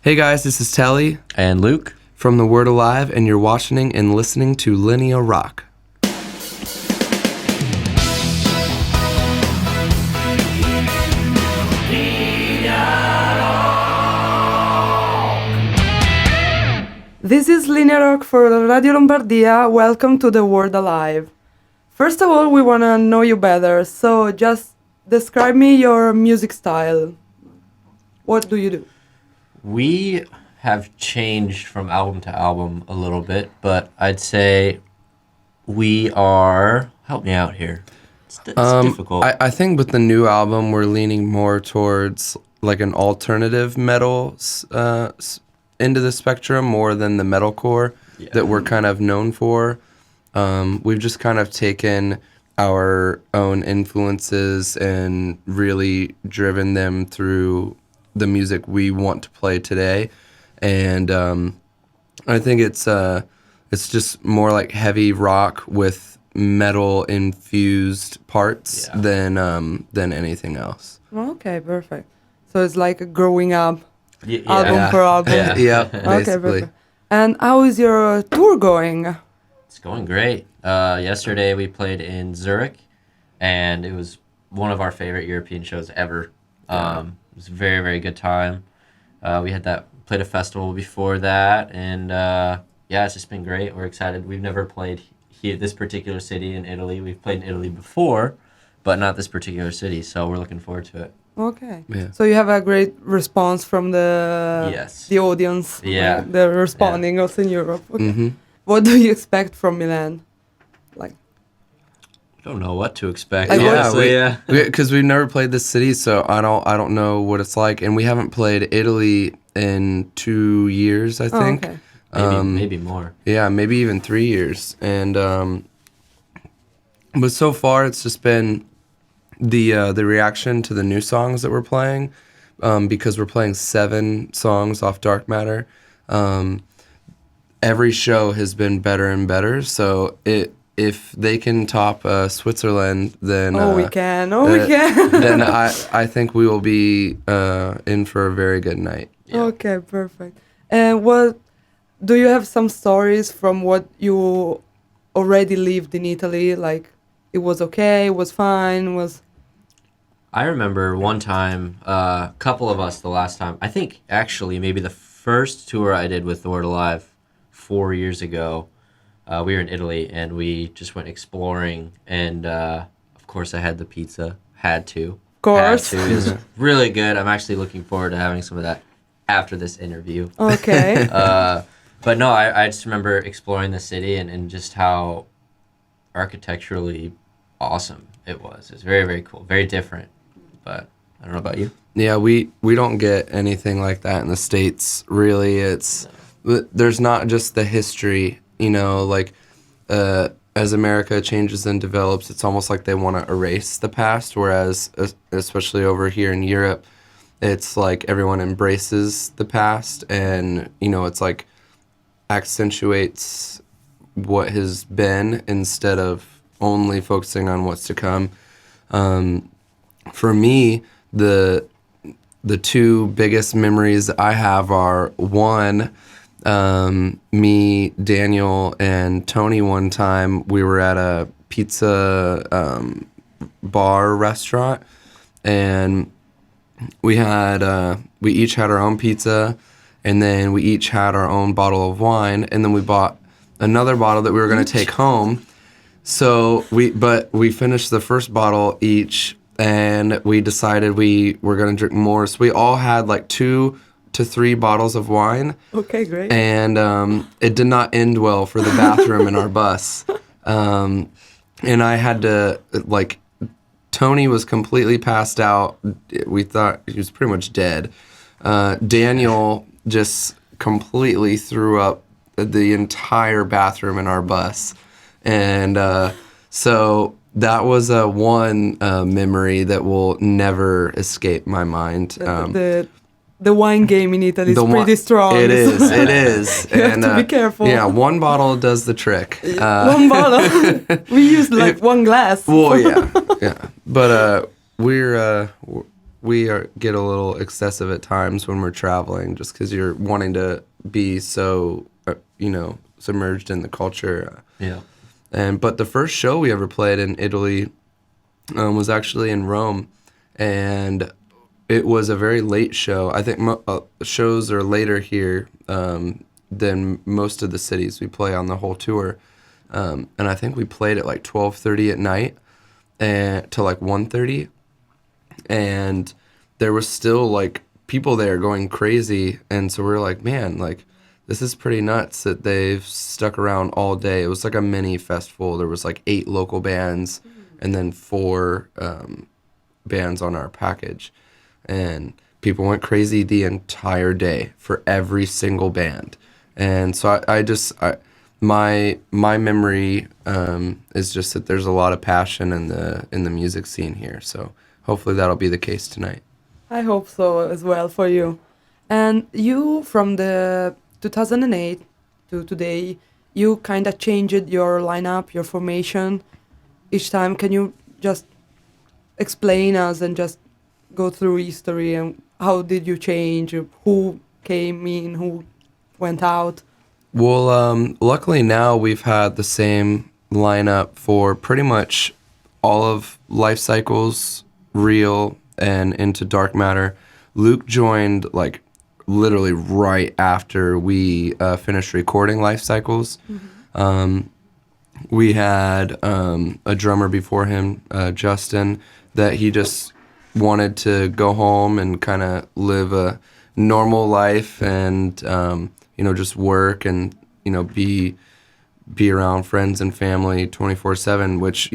Hey guys, this is Telly And Luke. from The Word Alive, and you're watching and listening to Linear Rock. This is Linear Rock for Radio Lombardia. Welcome to The Word Alive. First of all, we want to know you better, so just describe me your music style. What do you do? We have changed from album to album a little bit, but I'd say we are... Help me out here. It's difficult. I think with the new album, we're leaning more towards like an alternative metal into the spectrum more than the metalcore that we're kind of known for. We've just kind of taken our own influences and really driven them through the music we want to play today. And I think it's just more like heavy rock with metal infused parts than anything else. Okay, perfect. So it's like a growing up Yeah. album per album. Yeah, Okay, basically. perfect. And how is your tour going? It's going great. Yesterday we played in Zurich, and it was one of our favorite European shows ever. It was a very, very good time. We played a festival before that, and it's just been great. We're excited. We've never played this particular city in Italy. We've played in Italy before, but not this particular city, so we're looking forward to it. Okay. Yeah. So you have a great response from the audience. Yeah. Like, they're responding also in Europe. Okay. Mm-hmm. What do you expect from Milan? Like, I don't know what to expect. Like, honestly, Because we've never played this city, so I don't know what it's like, and we haven't played Italy in 2 years, I think. okay. Maybe more. Yeah, maybe even 3 years. And but so far it's just been the reaction to the new songs that we're playing, because we're playing 7 songs off Dark Matter. Every show has been better and better. So if they can top Switzerland, then we can. We can. then I think we will be in for a very good night. Yeah. Okay, perfect. And what do you have some stories from what you already lived in Italy? Like, it was okay, it was fine, was... I remember one time, a couple of us the last time, I think actually maybe the first tour I did with The Word Alive 4 years ago, we were in Italy and we just went exploring, and of course I had the pizza. Had to. Of course. Had to. It was really good. I'm actually looking forward to having some of that after this interview. Okay. But no, I just remember exploring the city and just how architecturally awesome it was. It was very, very cool. Very different. But I don't know about you. Yeah, we don't get anything like that in the States, really. There's not just the history, like as America changes and develops, it's almost like they want to erase the past, whereas especially over here in Europe, it's like everyone embraces the past, and it's like accentuates what has been instead of only focusing on what's to come. For me, the 2 biggest memories that I have are, one, me, Daniel, and Tony one time, we were at a pizza bar restaurant, and we each had our own pizza, and then we each had our own bottle of wine, and then we bought another bottle that we were going to take home. So we finished the first bottle each, and we decided we were going to drink more. So we all had like 2 to 3 bottles of wine. Okay, great. And it did not end well for the bathroom in our bus. And I had to, like, Tony was completely passed out. We thought he was pretty much dead. Daniel just completely threw up the entire bathroom in our bus. And so that was one memory that will never escape my mind. The wine game in Italy is pretty strong. It is. You have to be careful. Yeah, one bottle does the trick. One bottle. We used like one glass. Well, yeah. But we're get a little excessive at times when we're traveling, just because you're wanting to be so submerged in the culture. Yeah. But the first show we ever played in Italy was actually in Rome, and it was a very late show. I think shows are later here than most of the cities we play on the whole tour. And I think we played at like 12:30 at night and to like 1:30, and there was still like people there going crazy, and so we were like, man, like this is pretty nuts that they've stuck around all day. It was like a mini festival. There was like 8 local bands and then 4 bands on our package, and people went crazy the entire day for every single band. And so my memory is just that there's a lot of passion in the music scene here. So hopefully that'll be the case tonight. I hope so as well for you. And you, from the 2008 to today, you kind of changed your lineup, your formation each time. Can you just explain us and just go through history and how did you change? Who came in? Who went out? Well, luckily now we've had the same lineup for pretty much all of Life Cycles, Real, and into Dark Matter. Luke joined like literally right after we finished recording Life Cycles. We had a drummer before him, Justin, that he just wanted to go home and kind of live a normal life and just work and be around friends and family 24/7, which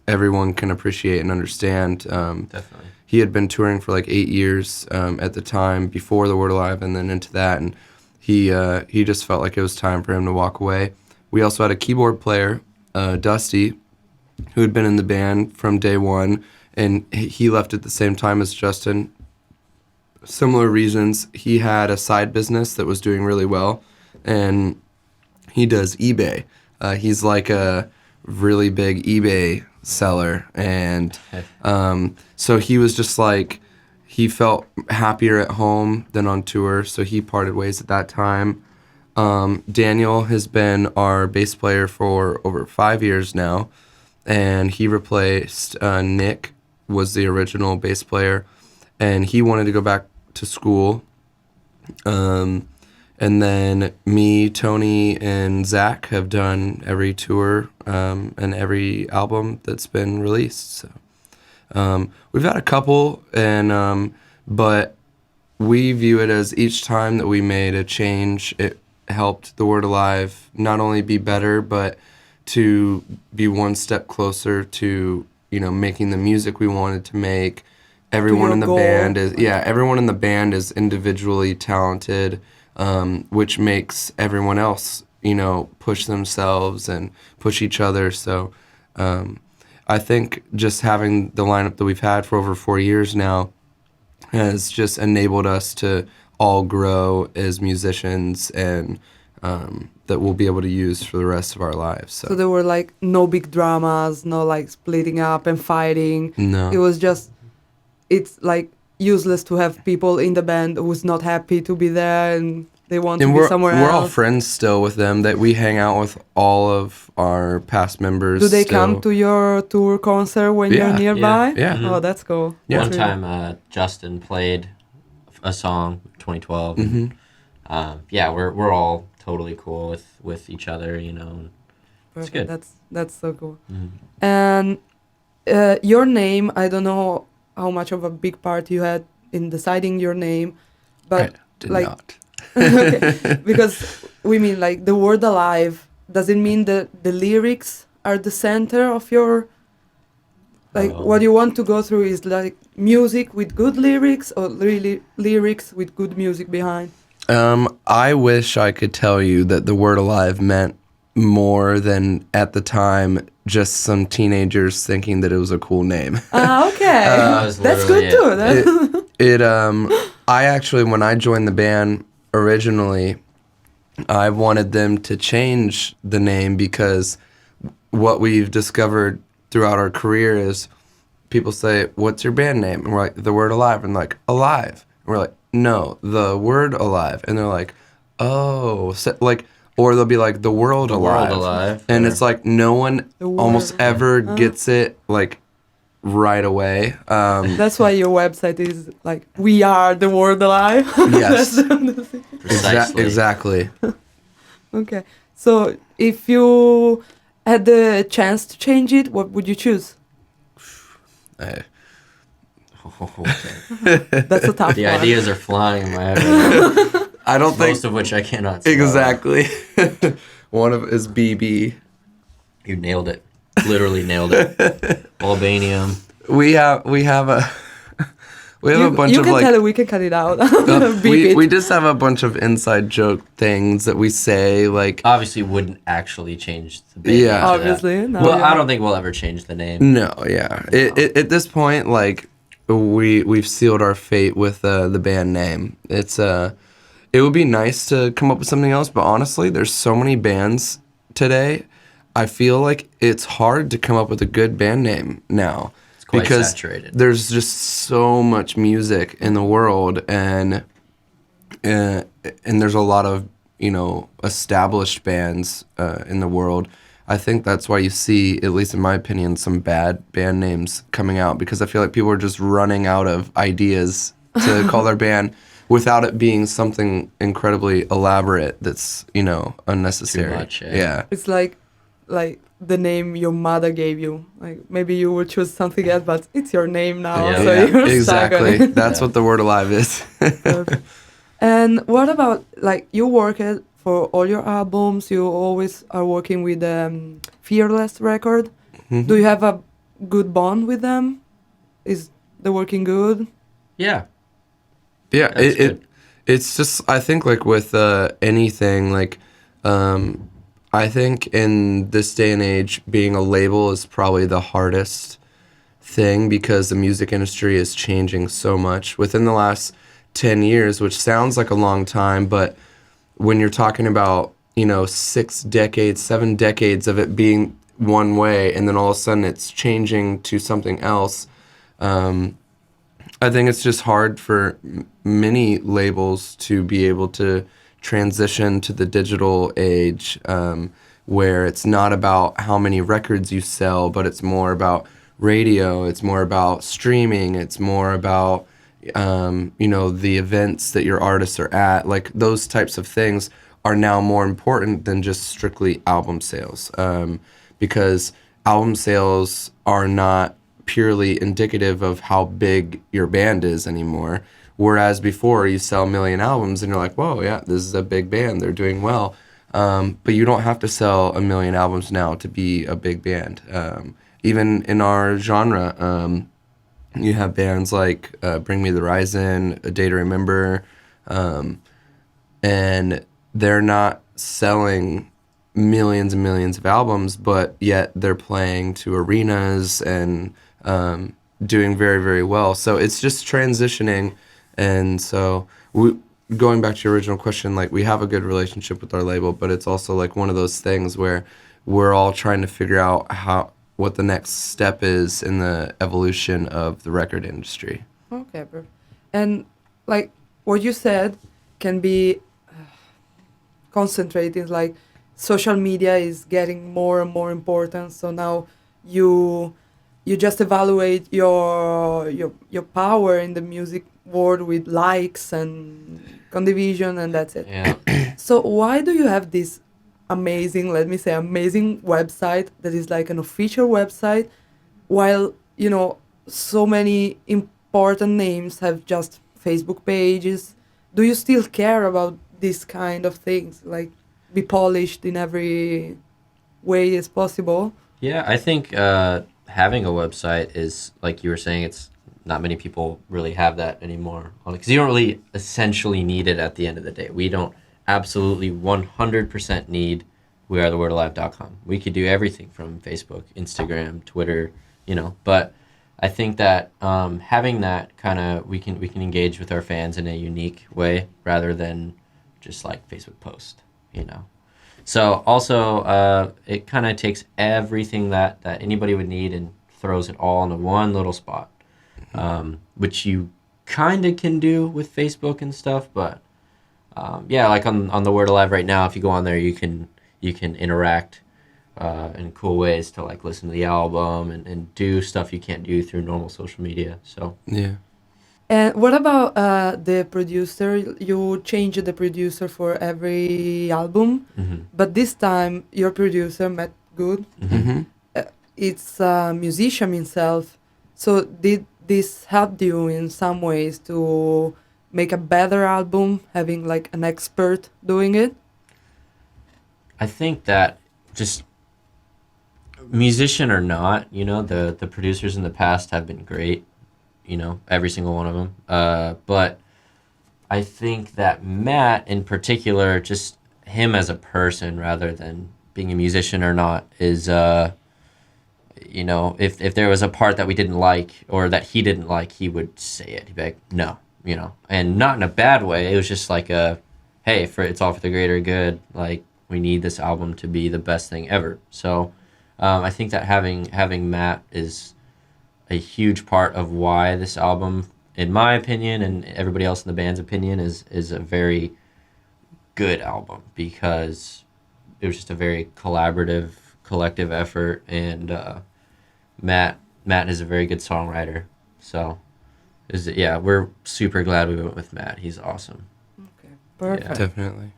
everyone can appreciate and understand. Definitely. He had been touring for like 8 years at the time before the Word Alive, and then into that, and he just felt like it was time for him to walk away. We also had a keyboard player, Dusty, who had been in the band from day one, and he left at the same time as Justin. Similar reasons. He had a side business that was doing really well, and he does eBay. He's like a really big eBay seller, and so he was just like, he felt happier at home than on tour, so he parted ways at that time. Daniel has been our bass player for over 5 years now, and he replaced Nick, was the original bass player, and he wanted to go back to school. And then me, Tony, and Zach have done every tour and every album that's been released. So we've had a couple, and but we view it as each time that we made a change, it helped the Word Alive not only be better, but to be one step closer to making the music we wanted to make. Everyone in the band is individually talented. Which makes everyone else, push themselves and push each other. So I think just having the lineup that we've had for over 4 years now has just enabled us to all grow as musicians, and that we'll be able to use for the rest of our lives. So there were like no big dramas, no like splitting up and fighting. No. It was just, it's like useless to have people in the band who's not happy to be there and they want to be somewhere else. We're all friends still with them, that we hang out with all of our past members. Do they still come to your tour concert when you're nearby? Yeah. Mm-hmm. Oh, that's cool. Yeah. One time Justin played a song, 2012. Mm-hmm. We're all totally cool with each other, and it's good. That's so cool. Mm-hmm. And your name, I don't know how much of a big part you had in deciding your name, but I did not. Okay, because we mean like the Word Alive, does it mean that the lyrics are the center of your, like what you want to go through is like music with good lyrics, or really lyrics with good music behind? I wish I could tell you that the Word Alive meant more than at the time just some teenagers thinking that it was a cool name. Okay. That's good too. I actually, when I joined the band originally, I wanted them to change the name, because what we've discovered throughout our career is people say, "What's your band name?" And we're like, "The Word Alive," and like, "Alive," and we're like, "No, the Word Alive," and they're like, "Oh," so, like, or they'll be like, "The World The Alive," World Alive, and or- it's like no one The World almost Alive. ever gets it like right away. That's why your website is like, "We are the world alive." Yes. The thing. Precisely. Exactly. Okay. So if you had the chance to change it, what would you choose? I- Okay. That's a tough The one. ideas are flying in my head right now, I don't think most of which I cannot spell. exactly. One of is BB. You nailed it. Literally nailed it. Albanium. We have a a bunch you of can like tell it, we can cut it out. Beep we it. we just have a bunch of inside joke things that we say like Obviously wouldn't actually change the band Yeah. name to that. Obviously, no, Well, yeah. I don't think we'll ever change the name. no, yeah. At this point, like we've sealed our fate with the band name. It would be nice to come up with something else, but honestly, there's so many bands today. I feel like it's hard to come up with a good band name now. It's quite because saturated. there's just so much music in the world, and there's a lot of established bands in the world. I think that's why you see, at least in my opinion, some bad band names coming out, because I feel like people are just running out of ideas to call their band without it being something incredibly elaborate that's unnecessary. Too much, yeah. It's like the name your mother gave you. Like maybe you would choose something else, but it's your name now, Yeah. so you're stuck on exactly. it. That's Yeah. what the word alive is. Perfect. And what about like you work it for all your albums? You always are working with Fearless record. Do you have a good bond with them? Is the working good? Yeah. Yeah, That's good. it's just, I think like with anything, like I think in this day and age, being a label is probably the hardest thing, because the music industry is changing so much within the last 10 years, which sounds like a long time, but when you're talking about 6 decades, 7 decades of it being one way, and then all of a sudden it's changing to something else, I think it's just hard for many labels to be able to transition to the digital age, where it's not about how many records you sell, but it's more about radio, it's more about streaming, it's more about the events that your artists are at. Like those types of things are now more important than just strictly album sales, because album sales are not purely indicative of how big your band is anymore. Whereas before, you sell a million albums and you're like, whoa, yeah, this is a big band, they're doing well. But you don't have to sell a million albums now to be a big band. Even in our genre, you have bands like Bring Me the Horizon, A Day to Remember, and they're not selling millions and millions of albums, but yet they're playing to arenas and doing very, very well. So it's just transitioning. And so going back to your original question, like we have a good relationship with our label, but it's also like one of those things where we're all trying to figure out what the next step is in the evolution of the record industry. Okay, perfect. And like what you said can be concentrating. Like social media is getting more and more important. So now you just evaluate your power in the music world with likes and condivision, and that's it. Yeah. So why do you have this amazing, let me say, amazing website that is like an official website, while so many important names have just Facebook pages? Do you still care about this kind of things, like be polished in every way as possible? Yeah, I think having a website is, like you were saying, it's not many people really have that anymore. Because you don't really essentially need it at the end of the day. We don't absolutely 100% need wearethewordalive.com. We could do everything from Facebook, Instagram, Twitter, But I think that having that kind of, we can engage with our fans in a unique way rather than just like Facebook post, So also it kind of takes everything that anybody would need and throws it all into one little spot, which you kind of can do with Facebook and stuff. But yeah, like on the Word Alive right now, if you go on there, you can interact in cool ways to like listen to the album and do stuff you can't do through normal social media. So Yeah. And what about the producer? You change the producer for every album, but this time your producer, Matt Good, Mm-hmm. it's a musician himself. So did this help you in some ways to make a better album, having like an expert doing it? I think that just musician or not, the producers in the past have been great, every single one of them. But I think that Matt in particular, just him as a person rather than being a musician or not, is if there was a part that we didn't like or that he didn't like, he would say it. He'd be like, no, and not in a bad way. It was just like hey, it's all for the greater good. Like we need this album to be the best thing ever. So I think that having Matt is a huge part of why this album, in my opinion, and everybody else in the band's opinion, is a very good album because it was just a very collaborative, collective effort, and Matt is a very good songwriter. So, we're super glad we went with Matt. He's awesome. Okay, perfect. Definitely.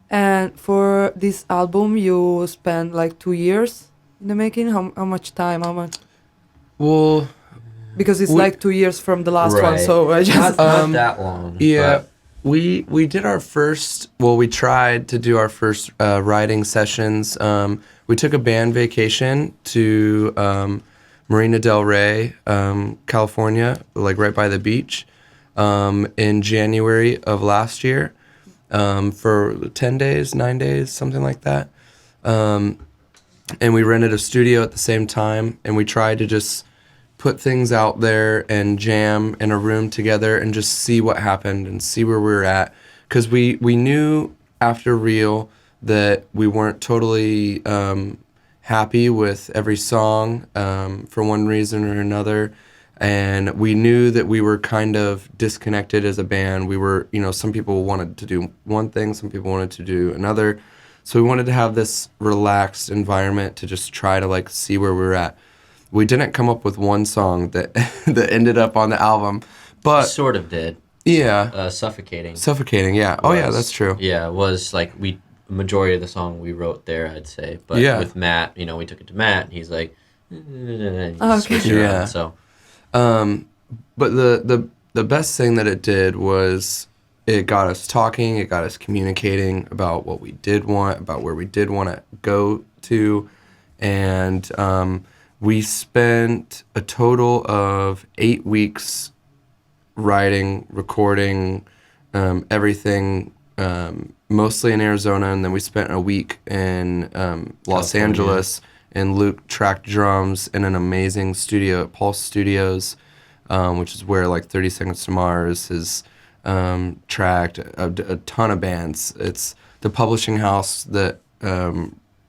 And for this album, you spent like 2 years in the making. How much time? How much? Well, Because it's We- like 2 years from the last one, Right. so I just Not that long. yeah, but we did our first. Well, we tried to do our first writing sessions. We took a band vacation to Marina Del Rey, California, like right by the beach, in January of last year, for 10 days, 9 days, something like that. And we rented a studio at the same time, and we tried to just put things out there and jam in a room together and just see what happened and see where we were at. Because we knew after Real that we weren't totally happy with every song for one reason or another. And we knew that we were kind of disconnected as a band. We were, some people wanted to do one thing, some people wanted to do another. So we wanted to have this relaxed environment to just try to like see where we were at. We didn't come up with one song that that ended up on the album, but sort of did. yeah, Suffocating. Suffocating. Yeah. Oh yeah, was- that's true. Yeah, it was like majority of the song we wrote there, I'd say. But Yeah. with Matt, we took it to Matt, and he's like, and Okay. switched it around. Yeah. So But the best thing that it did was it got us talking. It got us communicating about what we did want, about where we did want to go to, and we spent a total of 8 weeks writing, recording, everything, mostly in Arizona, and then we spent a week in Los California. Angeles, and Luke tracked drums in an amazing studio at Pulse Studios, which is where like 30 Seconds to Mars has tracked a ton of bands. It's the publishing house that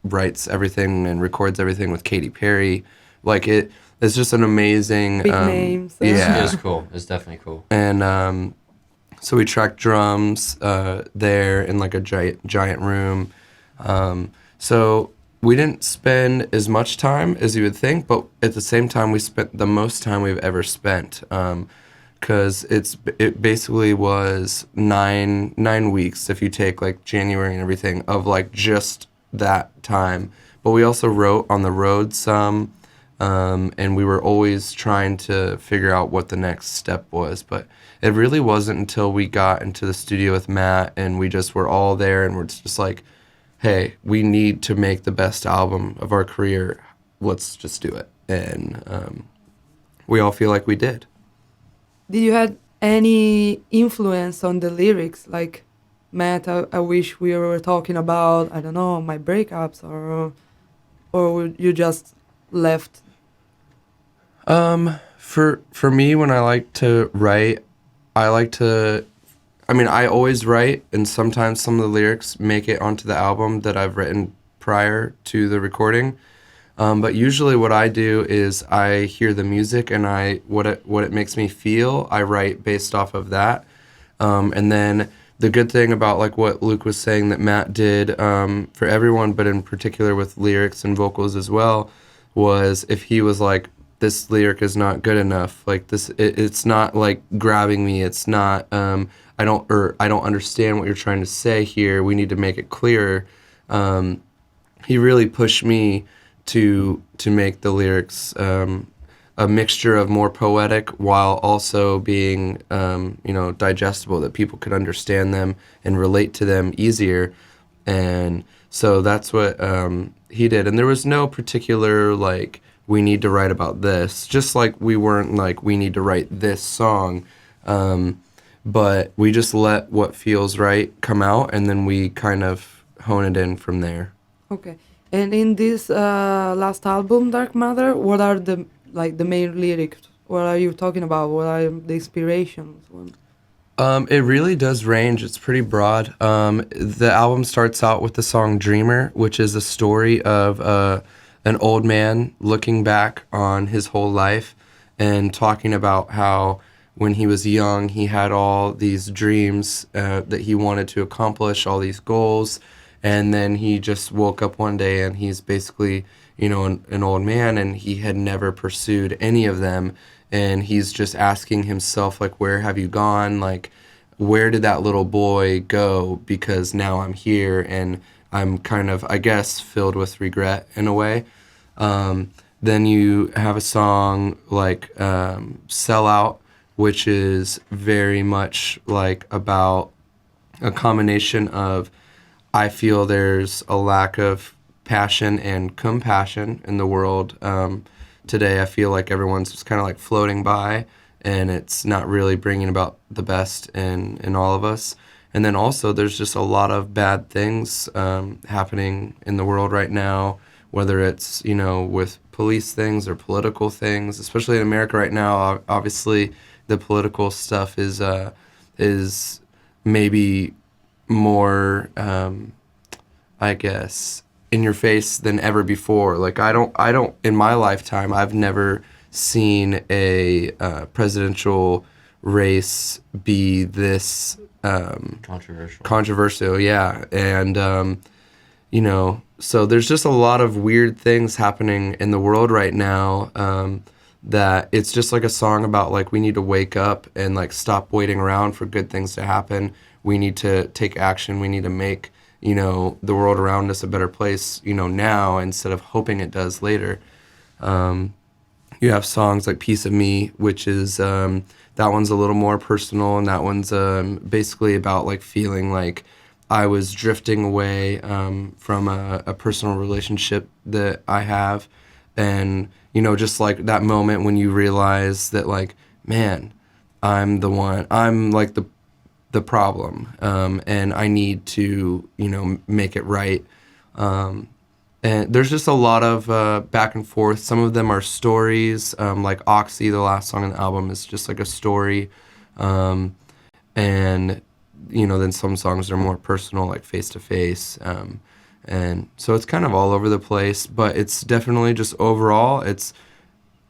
writes everything and records everything with Katy Perry. Like it's just an amazing Big names. Yeah. it was cool. It was definitely cool. And so we tracked drums there in like a giant room. So we didn't spend as much time as you would think, but at the same time, we spent the most time we've ever spent. Because it basically was nine weeks if you take like January and everything of like just that time. But we also wrote on the road some, and we were always trying to figure out what the next step was. But it really wasn't until we got into the studio with Matt and we just were all there and we're just like, hey, we need to make the best album of our career. Let's just do it. And we all feel like we did. Did you had any influence on the lyrics? Like, Matt, I wish we were talking about, I don't know, my breakups, or you just left? For me, when I like to write, I always write, and sometimes some of the lyrics make it onto the album that I've written prior to the recording. But usually what I do is I hear the music and what it makes me feel, I write based off of that. And then the good thing about like what Luke was saying that Matt did for everyone, but in particular with lyrics and vocals as well, was if he was like, this lyric is not good enough, like it's not like grabbing me, it's not I don't understand what you're trying to say here, we need to make it clearer. He really pushed me to make the lyrics a mixture of more poetic while also being digestible, that people could understand them and relate to them easier. And so that's what he did. And there was no particular like, we need to write about this, just like we weren't like, we need to write this song, but we just let what feels right come out, and then we kind of hone it in from there. Okay. And in this last album, Dark Matter, what are the main lyrics? What are you talking about? What are the inspirations? It really does range. It's pretty broad. The album starts out with the song Dreamer, which is a story of an old man looking back on his whole life and talking about how when he was young, he had all these dreams that he wanted to accomplish, all these goals. And then he just woke up one day and he's basically, an old man, and he had never pursued any of them. And he's just asking himself, like, where have you gone? Like, where did that little boy go? Because now I'm here and I'm kind of, I guess, filled with regret in a way. Then you have a song like Sell Out, which is very much like about a combination of, I feel there's a lack of passion and compassion in the world. Today, I feel like everyone's just kind of like floating by, and it's not really bringing about the best in all of us. And then also, there's just a lot of bad things happening in the world right now, whether it's, with police things or political things, especially in America right now. Obviously, the political stuff is maybe more, I guess, in your face than ever before. Like I don't in my lifetime, I've never seen a presidential race be this controversial. Yeah. And so there's just a lot of weird things happening in the world right now, that it's just like a song about like, we need to wake up and like stop waiting around for good things to happen. We need to take action. We need to make, the world around us a better place, now, instead of hoping it does later. You have songs like Piece of Me, which is, that one's a little more personal, and that one's basically about like feeling like I was drifting away from a personal relationship that I have. And, just like that moment when you realize that like, man, I'm the one, I'm like the problem, and I need to, make it right. And there's just a lot of back and forth. Some of them are stories, like Oxy, the last song on the album, is just like a story. And, then some songs are more personal, like Face to Face. And so it's kind of all over the place, but it's definitely just overall,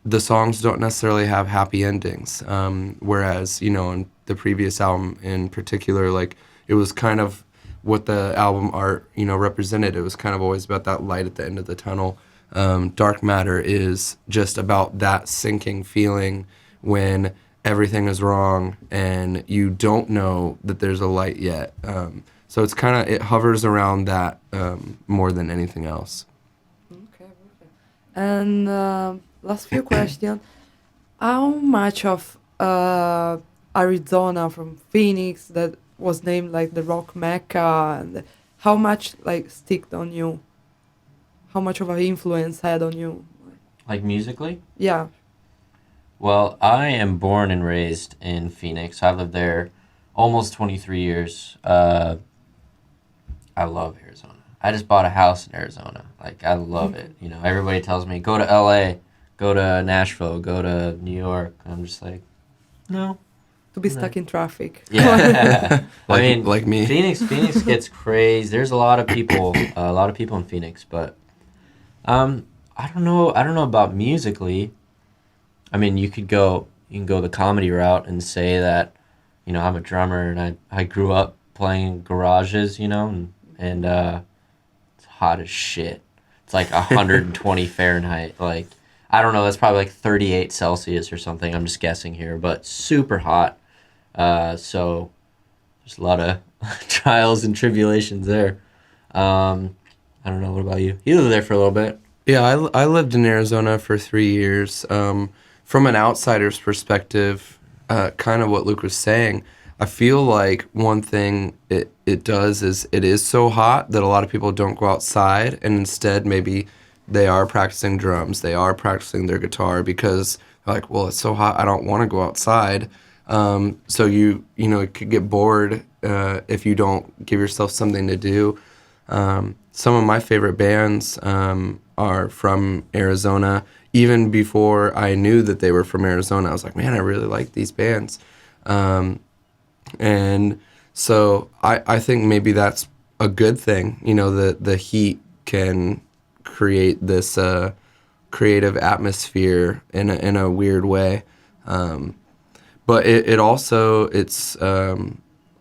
the songs don't necessarily have happy endings. Whereas, in the previous album in particular, like it was kind of what the album art, represented. It was kind of always about that light at the end of the tunnel. Dark Matter is just about that sinking feeling when everything is wrong and you don't know that there's a light yet. So it's it hovers around that more than anything else. Okay, perfect. And last few questions. How much of Arizona from Phoenix, that was named like the rock mecca, and how much like sticked on you? How much of an influence had on you? Like musically? Yeah. Well, I am born and raised in Phoenix. I lived there almost 23 years. I love Arizona. I just bought a house in Arizona. Like, I love it. Everybody tells me, go to LA, go to Nashville, go to New York. I'm just like, no. To be stuck in traffic. Yeah. like me. Phoenix gets crazy. There's a lot of people in Phoenix, but I don't know about musically. I mean, you can go the comedy route and say that, I'm a drummer and I grew up playing garages, and it's hot as shit. It's like 120 Fahrenheit. Like, I don't know, that's probably like 38 Celsius or something. I'm just guessing here, but super hot. So there's a lot of trials and tribulations there. I don't know. What about you? You lived there for a little bit. Yeah, I lived in Arizona for 3 years. From an outsider's perspective, kind of what Luke was saying, I feel like one thing it does is it is so hot that a lot of people don't go outside, and instead maybe they are practicing drums, they are practicing their guitar because they're like, well, it's so hot, I don't want to go outside. So you could get bored if you don't give yourself something to do. Some of my favorite bands are from Arizona. Even before I knew that they were from Arizona, I was like, man, I really like these bands. And so I think maybe that's a good thing, that the heat can create this creative atmosphere in a weird way. But it also,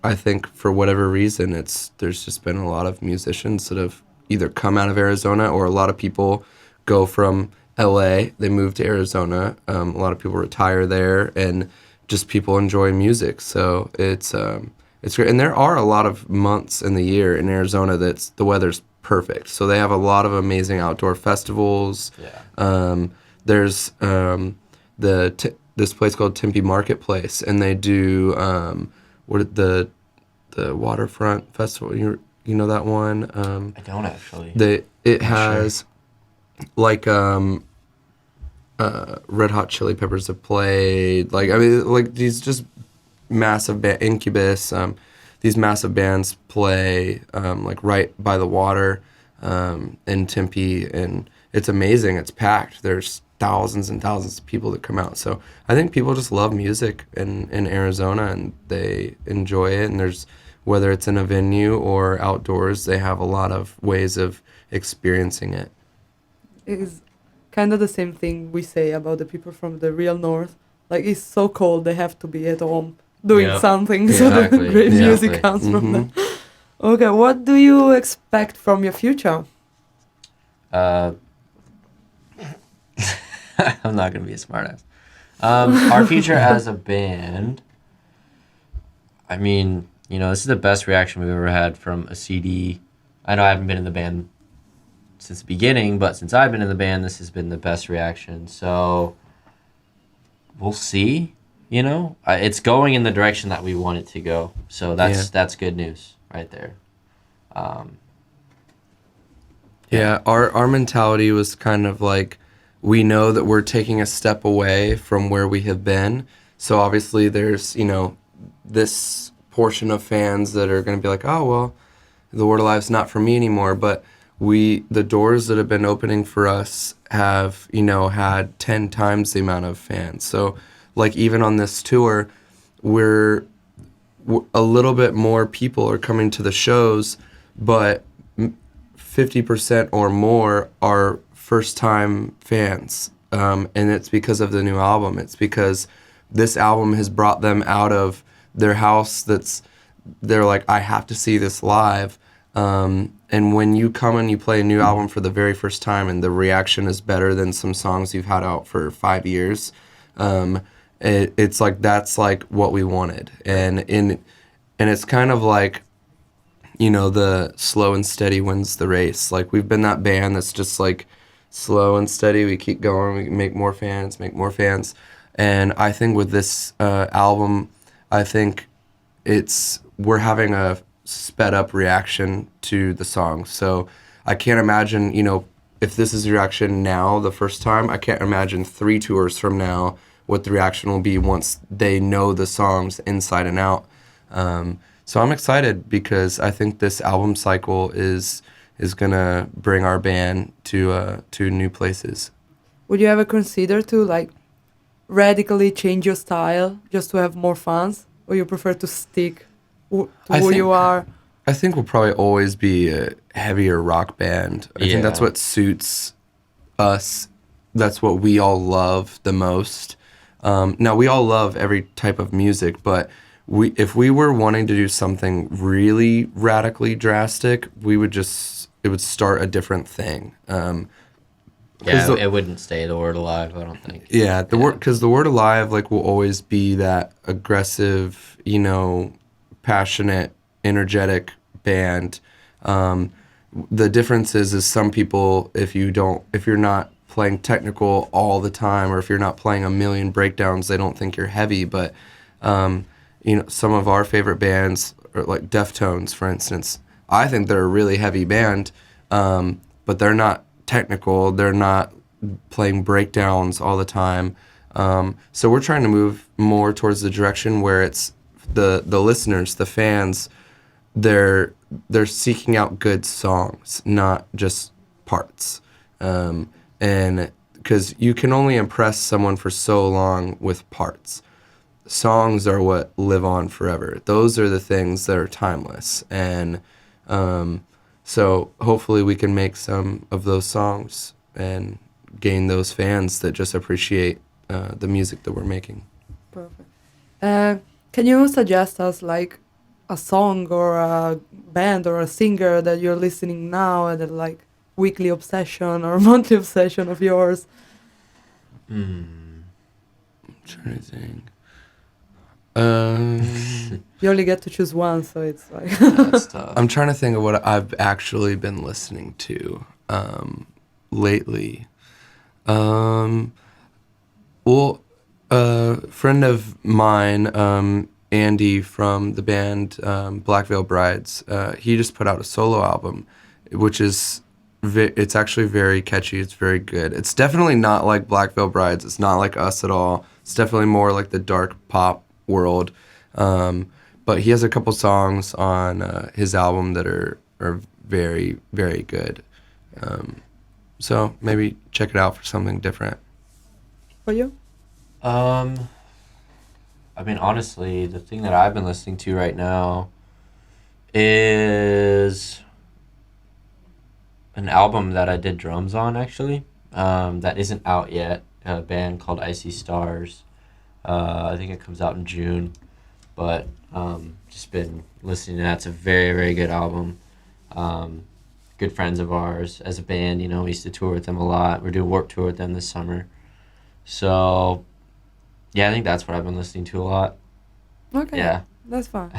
I think for whatever reason, there's just been a lot of musicians that have either come out of Arizona, or a lot of people go from LA, they move to Arizona. A lot of people retire there, and just people enjoy music. So it's great. And there are a lot of months in the year in Arizona the weather's perfect. So they have a lot of amazing outdoor festivals. Yeah. There's this place called Tempe Marketplace, and they do the waterfront festival. You know that one? I don't actually. It has like Red Hot Chili Peppers have played. Like, I mean, like these just massive Incubus. These massive bands play like right by the water in Tempe, and it's amazing. It's packed. There's thousands and thousands of people that come out. So I think people just love music in Arizona, and they enjoy it. And whether it's in a venue or outdoors, they have a lot of ways of experiencing it. It's kind of the same thing we say about the people from the real north. Like, it's so cold, they have to be at home doing Yep. something, so the Exactly, great music exactly. comes from them. Okay, what do you expect from your future? Uh, I'm not gonna be a smartass. Our future as a band. I mean, this is the best reaction we've ever had from a CD. I know I haven't been in the band since the beginning, but since I've been in the band, this has been the best reaction. So we'll see. It's going in the direction that we want it to go. So that's good news right there. Yeah, our mentality was kind of like, we know that we're taking a step away from where we have been. So obviously there's, this portion of fans that are going to be like, oh, well, the Word Alive's not for me anymore. But the doors that have been opening for us have, had 10 times the amount of fans. So like even on this tour, a little bit more people are coming to the shows, but 50% or more are first-time fans, and it's because of the new album. It's because this album has brought them out of their house. They're like, I have to see this live. And when you come and you play a new album for the very first time, and the reaction is better than some songs you've had out for 5 years, it's like that's like what we wanted. And it's kind of like, the slow and steady wins the race. Like, we've been that band that's just like slow and steady. We keep going. We make more fans, make more fans. And I think with this album, I think we're having a sped up reaction to the song. So I can't imagine, if this is the reaction now, the first time, I can't imagine 3 tours from now what the reaction will be once they know the songs inside and out. So I'm excited because I think this album cycle is gonna bring our band to new places. Would you ever consider to like radically change your style just to have more fans, or you prefer to stick to who you are? I think we'll probably always be a heavier rock band. I think that's Yeah. what suits us, that's what we all love the most. Now we all love every type of music, but if we were wanting to do something really radically drastic, it would start a different thing. Yeah, it wouldn't stay the word alive, I don't think. Yeah, because the word alive like will always be that aggressive, passionate, energetic band. The difference is some people, if you're not playing technical all the time, or if you're not playing a million breakdowns, they don't think you're heavy. But some of our favorite bands are like Deftones, for instance. I think they're a really heavy band, but they're not technical. They're not playing breakdowns all the time. So we're trying to move more towards the direction where it's the listeners, the fans, they're seeking out good songs, not just parts. And because you can only impress someone for so long with parts. Songs are what live on forever. Those are the things that are timeless. And so hopefully we can make some of those songs and gain those fans that just appreciate the music that we're making. Perfect. Can you suggest us like a song or a band or a singer that you're listening now and that like weekly obsession or monthly obsession of yours? I'm trying to think. You only get to choose one, so it's like That's tough. I'm trying to think of what I've actually been listening to lately. Well, a friend of mine, Andy from the band Black Veil Brides, he just put out a solo album, which is it's actually very catchy. It's very good. It's definitely not like Black Veil Brides. It's not like us at all. It's definitely more like the dark pop world. But he has a couple songs on his album that are very, very good. So maybe check it out for something different. for you. I mean, honestly, the thing that I've been listening to right now is an album that I did drums on, actually, that isn't out yet. A band called Icy Stars. I think it comes out in June, but just been listening to that. It's a very, very good album. Good friends of ours as a band, we used to tour with them a lot. We're doing Warped Tour with them this summer. So, yeah, I think that's what I've been listening to a lot. Okay. Yeah. That's fine.